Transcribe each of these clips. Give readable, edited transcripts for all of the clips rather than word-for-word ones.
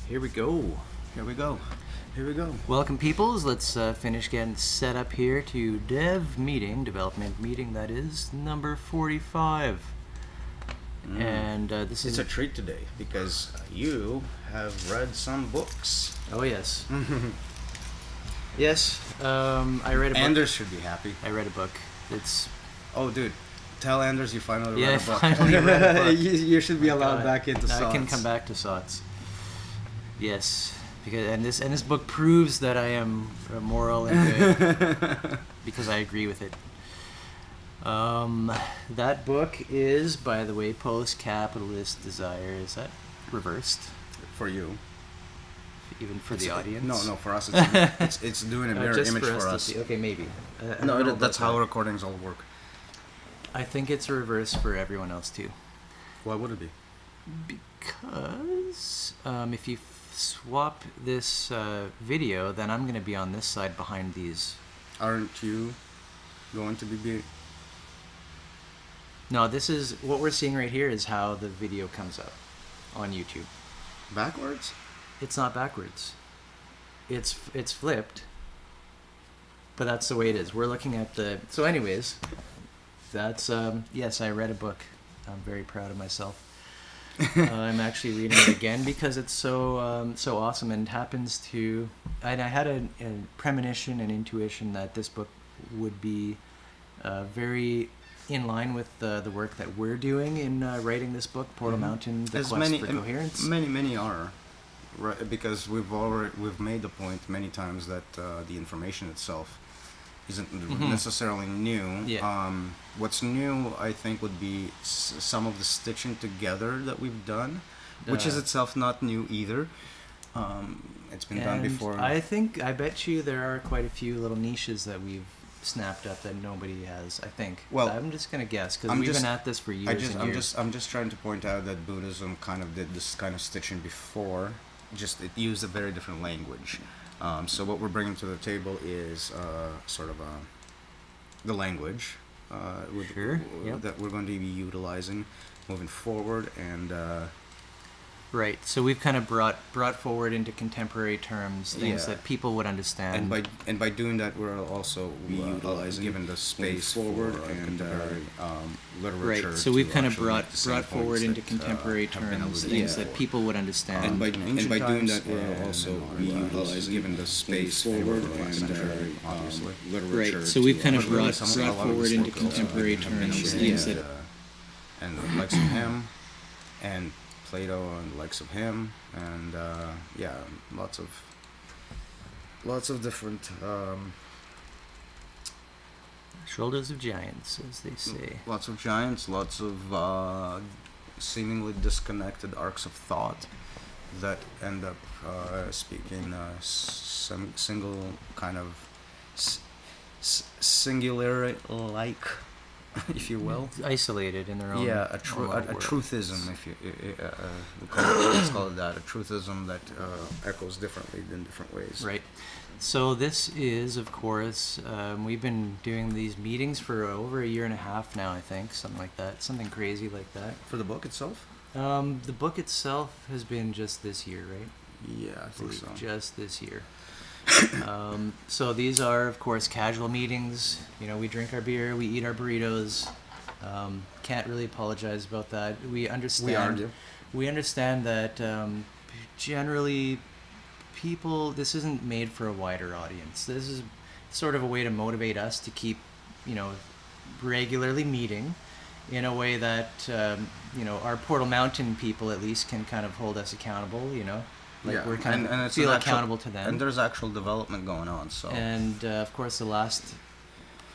Here we go. Here we go. Here we go. Welcome, peoples. Let's finish getting set up here to development meeting. That is number 45. And this is It's a treat today because you have read some books. Oh yes. Yes. I read a book. Anders should be happy. I read a book. It's Oh, dude. Tell Anders you finally Yeah, read a book. finally read a book. you should be My allowed God. back into I SOTs. can come back to SOTs. Yes, because this book proves that I am moral and good because I agree with it. That book is, by the way, Post-Capitalist Desire. Is that reversed? For you. Even for the audience? No, for us it's doing a mirror just image for to us. see. Okay, maybe. I don't No, know about that's how that. recordings all work. I think it's reversed for everyone else too. Why would it be? Because if you swap this video, then I'm going to be on this side behind these. Aren't you going to be... No, this is what we're seeing right here is how the video comes up on YouTube. backwards? It's not backwards. It's flipped. But that's the way it is. We're looking at the... So anyways, that's... yes, I read a book. I'm very proud of myself. I'm actually reading it again because it's so awesome and happens to... And I had a premonition and intuition that this book would be very in line with the work that we're doing in writing this book, Portal Mountain, The Quest for Coherence. Many are, right? Because we've made the point many times that the information itself isn't necessarily new. Yeah. What's new, I think, would be some of the stitching together that we've done, which is itself not new either. It's been done before. I bet you there are quite a few little niches that we've snapped up that nobody has. I think. Well, I'm just gonna guess because we've been at this for years and years. I'm just trying to point out that Buddhism kind of did this kind of stitching before. Just it used a very different language. So what we're bringing to the table is sort of the language that we're going to be utilizing moving forward, and right. So we've kind of brought forward into contemporary terms things that people would understand. And by doing that, we're also utilizing given the space forward and literature. Right. So we've kind of actually brought make the same forward points into that, contemporary have been terms alluded things to that people would understand. And by doing that, we're also utilizing given the space forward and obviously literature. Right. So we've kind of brought a lot of forward the into book, contemporary have been terms alluded things to, that. and the likes of him, and Plato and the likes of him, and lots of different Shoulders of giants, as they say. lots of giants, lots of seemingly disconnected arcs of thought that end up speaking some single kind of singular like, if you will. Isolated in their own. Yeah, a world. truthism, if you let's call it that, a truthism that echoes differently in different ways. Right. So this is, of course, we've been doing these meetings for over a year and a half now, I think, something like that, something crazy like that. For the book itself? The book itself has been just this year, right? Yeah, I think so. Just this year. So these are, of course, casual meetings. You know, we drink our beer, we eat our burritos. Can't really apologize about that. We understand. We argue. We understand that generally, people. This isn't made for a wider audience. This is sort of a way to motivate us to keep, regularly meeting, in a way that our Portal Mountain people at least can kind of hold us accountable. Like we're kind of feel accountable to them. And there's actual development going on. So. And of course, the last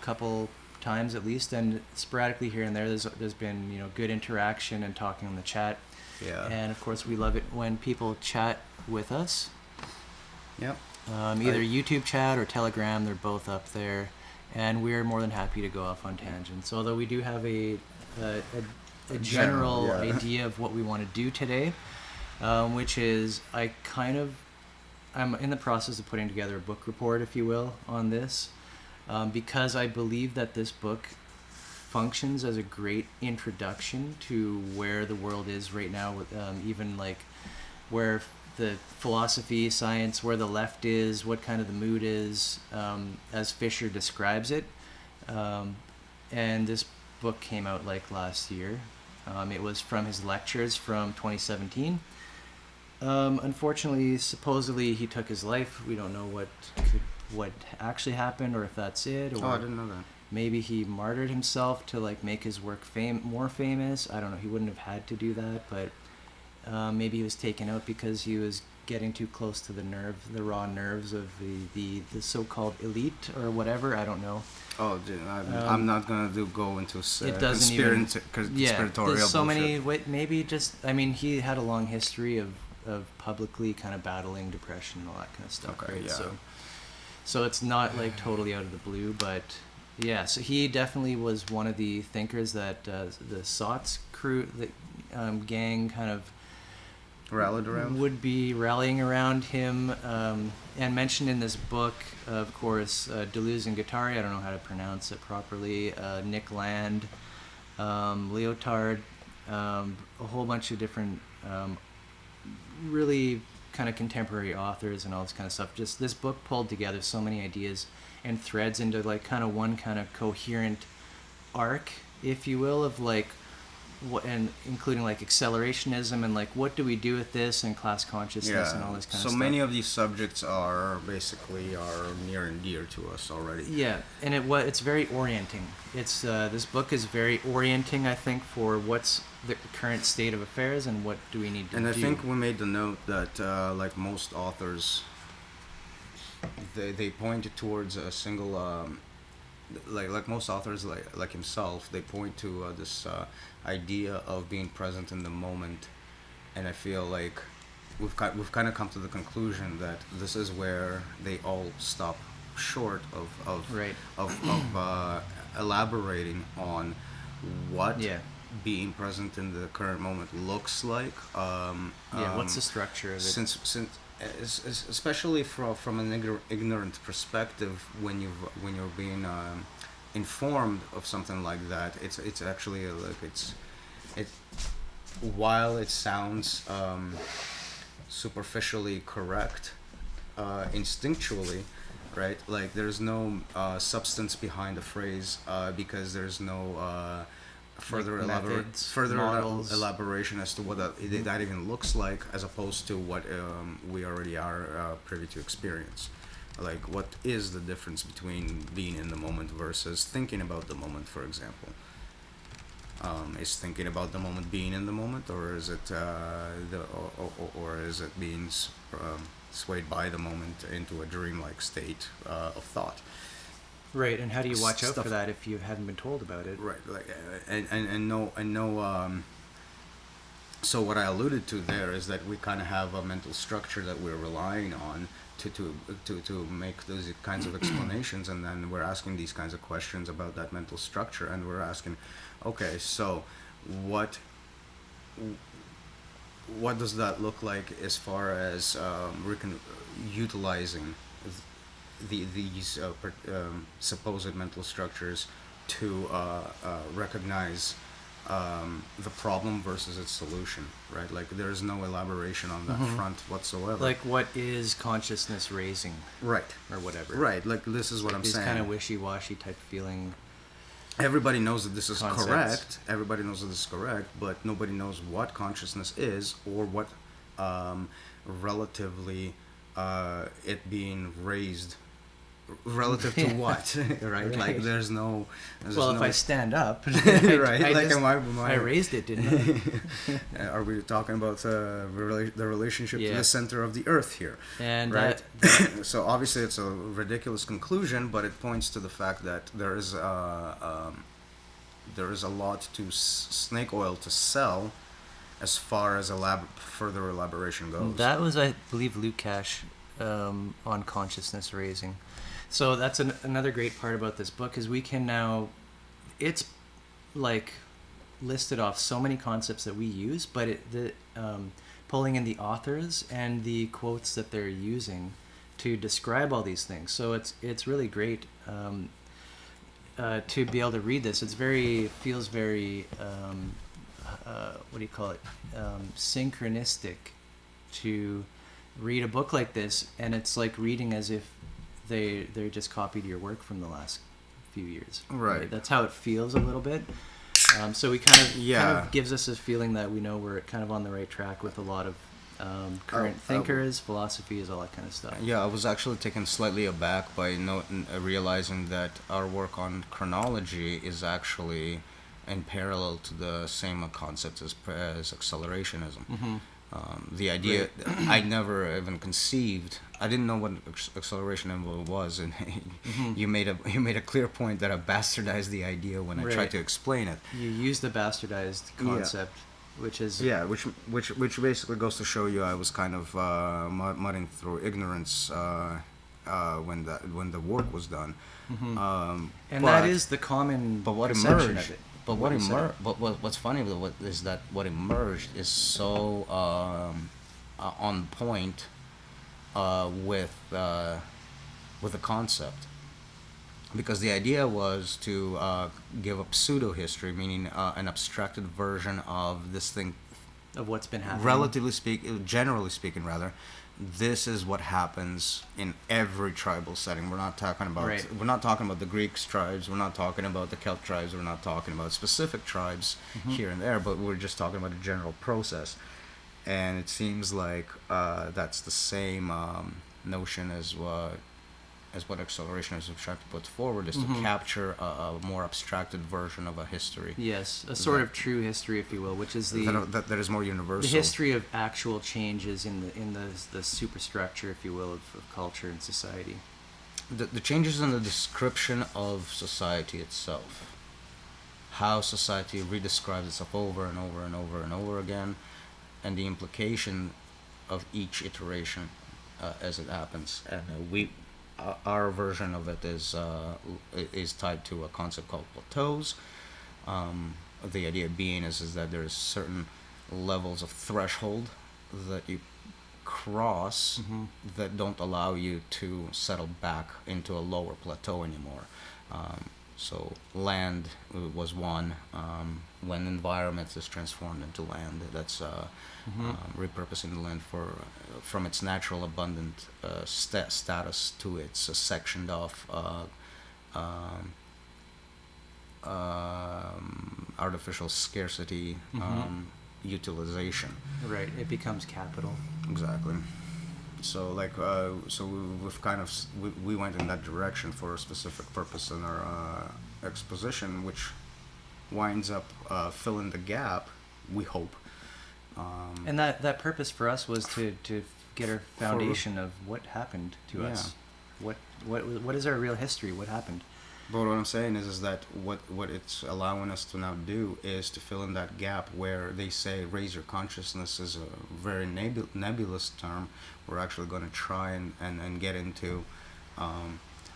couple times at least, and sporadically here and there, there's been good interaction and talking in the chat. Yeah. And of course, we love it when people chat with us. Yep. Either YouTube chat or Telegram, they're both up there, and we're more than happy to go off on tangents. Although we do have a general idea of what we want to do today. Which is I'm in the process of putting together a book report, if you will, on this, because I believe that this book functions as a great introduction to where the world is right now, with even like where the philosophy, science, where the left is, what kind of the mood is, as Fisher describes it. And this book came out like last year. It was from his lectures from 2017. Unfortunately, supposedly he took his life. We don't know what actually happened, or if that's it, or I didn't know that. maybe he martyred himself to like make his work more famous. I don't know. He wouldn't have had to do that, but maybe he was taken out because he was getting too close to the raw nerves of the so-called elite or whatever. I don't know. Oh, dude, I'm not gonna go into it doesn't even. conspiratorial There's so bullshit. many. Maybe just. I mean, he had a long history of publicly kind of battling depression and all that kind of stuff. Okay, right? yeah. So it's not like totally out of the blue, but yeah. So he definitely was one of the thinkers that the SOTS crew, the gang, kind of Rallied around. would be rallying around him, and mentioned in this book, of course, Deleuze and Guattari. I don't know how to pronounce it properly. Nick Land, Lyotard, a whole bunch of different, really kind of contemporary authors and all this kind of stuff. Just this book pulled together so many ideas and threads into like kind of one kind of coherent arc, if you will, of like what, and including like accelerationism and like what do we do with this and class consciousness and all this kind of stuff. So many of these subjects are near and dear to us already. Yeah, and it's very orienting. It's this book is very orienting, I think, for what's the current state of affairs and what do we need to do. And I think we made the note that like most authors, they pointed towards a single like most authors like himself, they point to this idea of being present in the moment, and I feel like we've kind of come to the conclusion that this is where they all stop short of Right. of elaborating on what Yeah. being present in the current moment looks like. What's the structure of it? Since especially from an ignorant perspective, when you're being informed of something like that, it's actually while it sounds superficially correct, instinctually, right? Like there's no substance behind the phrase, because there's no further models. elaboration as to what that even looks like, as opposed to what we already are privy to experience. Like, what is the difference between being in the moment versus thinking about the moment, for example? Is thinking about the moment being in the moment, or is it or is it being swayed by the moment into a dreamlike state of thought? Right, and how do you watch out Stuff- for that if you haven't been told about it? Right, like and no. So what I alluded to there is that we kind of have a mental structure that we're relying on to make those kinds of explanations, and then we're asking these kinds of questions about that mental structure, and we're asking, okay, so what does that look like as far as utilizing these supposed mental structures to recognize the problem versus its solution, right? Like, there's no elaboration on that front whatsoever. Like, what is consciousness raising? Right. Or whatever. Right, like, this is what I'm saying. This kind of wishy-washy type feeling. Everybody knows that this is Concepts. correct. Everybody knows that this is correct, but nobody knows what consciousness is, or what relatively it being raised relative to what, right? Like, there's no. Well, if I stand up, right? Like, just, am I raised it, didn't I? Are we talking about the relationship to Yeah. the center of the Earth here? And right. So obviously it's a ridiculous conclusion, but it points to the fact that there is a lot to snake oil to sell, as far as further elaboration goes. that was, I believe, Lukács on consciousness raising. So that's another great part about this book, is we can now, it's like listed off so many concepts that we use, but pulling in the authors and the quotes that they're using to describe all these things. So it's really great to be able to read this. Feels very what do you call it? Synchronistic to read a book like this, and it's like reading as if they just copied your work from the last few years. Right. That's how it feels a little bit. So we kind Yeah. of gives us a feeling that we know we're kind of on the right track with a lot of current thinkers, philosophies, all that kind of stuff. Yeah, I was actually taken slightly aback by realizing that our work on chronology is actually in parallel to the same concept as accelerationism. Mm-hmm. The idea I never even conceived. I didn't know what accelerationism was, and Mm-hmm. you made a clear point that I bastardized the idea when I Right. tried to explain it. You use the bastardized concept, which is Which basically goes to show you I was kind of mudding through ignorance when the work was done. Mhm. And but- that is the common But what perception emerged? of it. But what you said. emerged? But what's funny is that what emerged is so on point with the concept, because the idea was to give a pseudo history, meaning an abstracted version of this thing. Of what's been happening. Generally speaking, rather, this is what happens in every tribal setting. We're not talking about Right. we're not talking about the Greek tribes. We're not talking about the Celt tribes. We're not talking about specific tribes here and there. But we're just talking about a general process. And it seems like that's the same notion as what acceleration is trying to put forward, is to capture a more abstracted version of a history. Yes, a sort of true history, if you will, which is that is more universal. the history of actual changes in the superstructure, if you will, of culture and society. The changes in the description of society itself, how society redescribes itself over and over and over and over again, and the implication of each iteration as it happens. And our version of it is tied to a concept called plateaus. The idea being is that there's certain levels of threshold that you cross that don't allow you to settle back into a lower plateau anymore. So land was one. When environment is transformed into land, that's repurposing the land from its natural abundant status to its sectioned off artificial scarcity utilization. Right, it becomes capital. Exactly. So we've kind of we went in that direction for a specific purpose in our exposition, which winds up filling the gap, we hope. And that purpose for us was to get our foundation of what happened to us. What is our real history? What happened? But what I'm saying is that what it's allowing us to now do is to fill in that gap where they say raise your consciousness is a very nebulous term. We're actually going to try and get into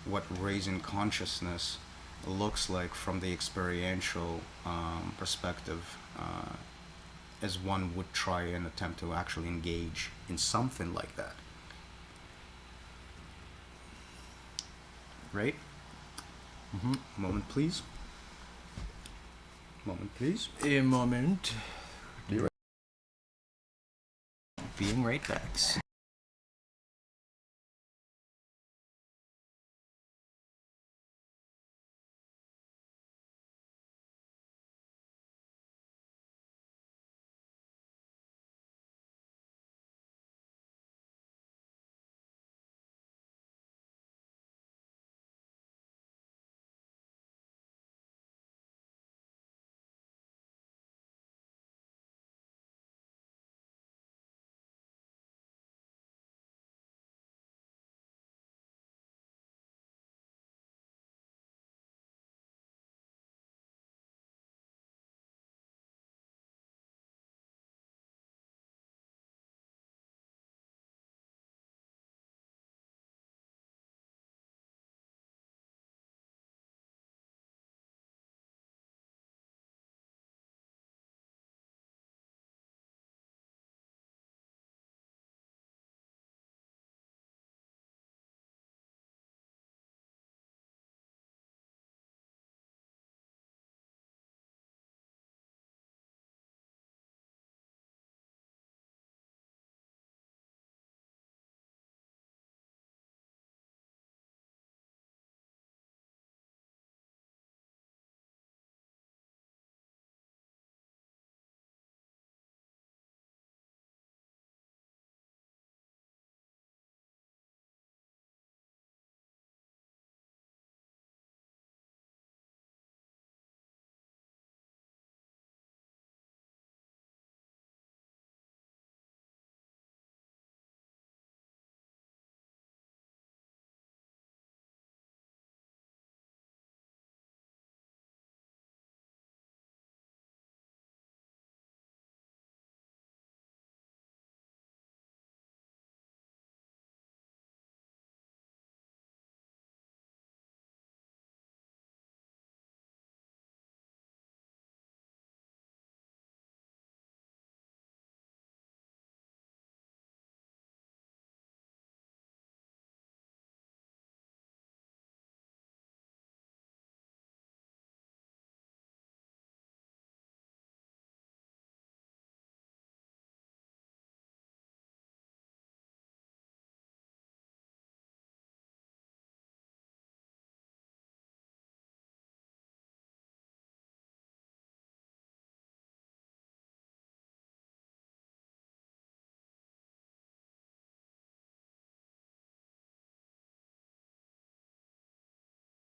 what raising consciousness looks like from the experiential perspective, as one would try and attempt to actually engage in something like that. Right? Moment, please. Moment, please. A moment. Being right backs.